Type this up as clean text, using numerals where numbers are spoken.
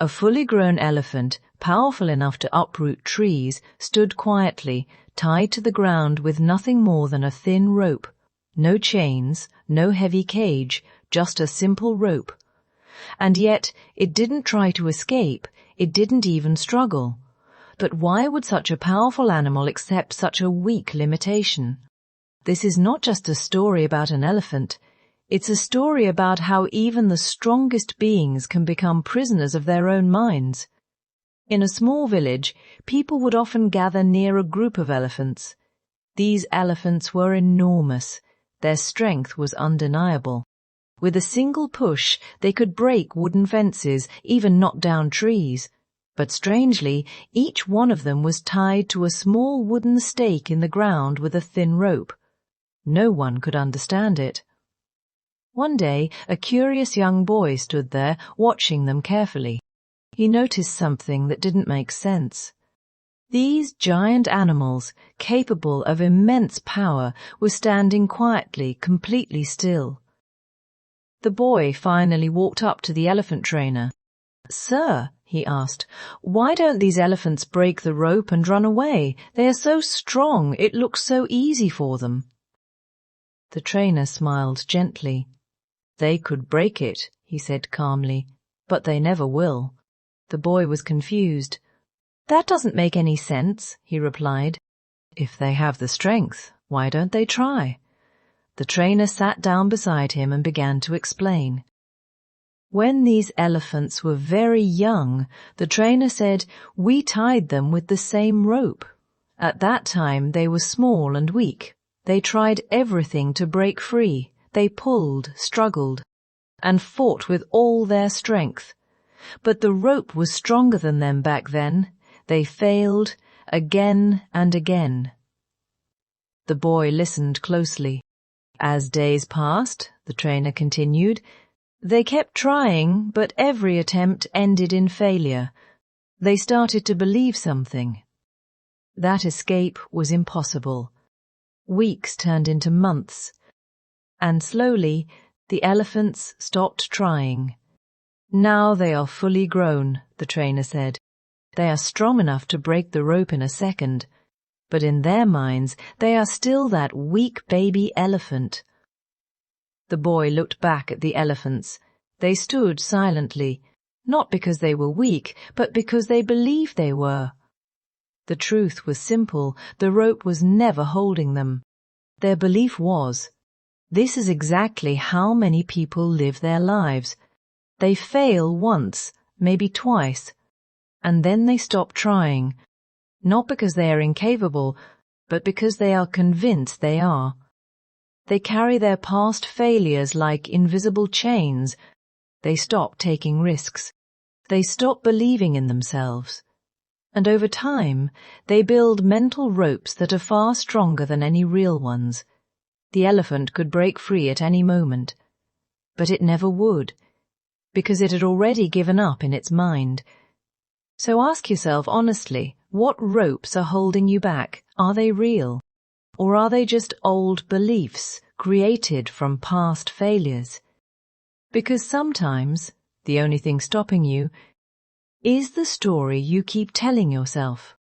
A fully grown elephant, powerful enough to uproot trees, stood quietly, tied to the ground with nothing more than a thin rope. No chains, no heavy cage, just a simple rope. And yet it didn't try to escape, it didn't even struggle. But why would such a powerful animal accept such a weak limitation? This is not just a story about an elephant. It's a story about how even the strongest beings can become prisoners of their own minds. In a small village, people would often gather near a group of elephants. These elephants were enormous. Their strength was undeniable. With a single push, they could break wooden fences, even knock down trees. But strangely, each one of them was tied to a small wooden stake in the ground with a thin rope. No one could understand it. One day, a curious young boy stood there, watching them carefully. He noticed something that didn't make sense. These giant animals, capable of immense power, were standing quietly, completely still. The boy finally walked up to the elephant trainer. "Sir," he asked, "why don't these elephants break the rope and run away? They are so strong, it looks so easy for them." The trainer smiled gently. "They could break it," he said calmly, "but they never will." The boy was confused. "That doesn't make any sense," he replied. "If they have the strength, why don't they try?" The trainer sat down beside him and began to explain. When these elephants were very young, the trainer said, we tied them with the same rope. At that time they were small and weak. They tried everything to break free. They pulled, struggled, and fought with all their strength. But the rope was stronger than them back then. They failed again and again. The boy listened closely. As days passed, the trainer continued, they kept trying, but every attempt ended in failure. They started to believe something. That escape was impossible. Weeks turned into months. And slowly, the elephants stopped trying. "Now they are fully grown," the trainer said. "They are strong enough to break the rope in a second. But in their minds, they are still that weak baby elephant." The boy looked back at the elephants. They stood silently, not because they were weak, but because they believed they were. The truth was simple. The rope was never holding them. Their belief was. This is exactly how many people live their lives. They fail once, maybe twice, and then they stop trying, not because they are incapable, but because they are convinced they are. They carry their past failures like invisible chains. They stop taking risks. They stop believing in themselves. And over time, they build mental ropes that are far stronger than any real ones. The elephant could break free at any moment. But it never would, because it had already given up in its mind. So ask yourself honestly, what ropes are holding you back? Are they real? Or are they just old beliefs created from past failures? Because sometimes the only thing stopping you is the story you keep telling yourself.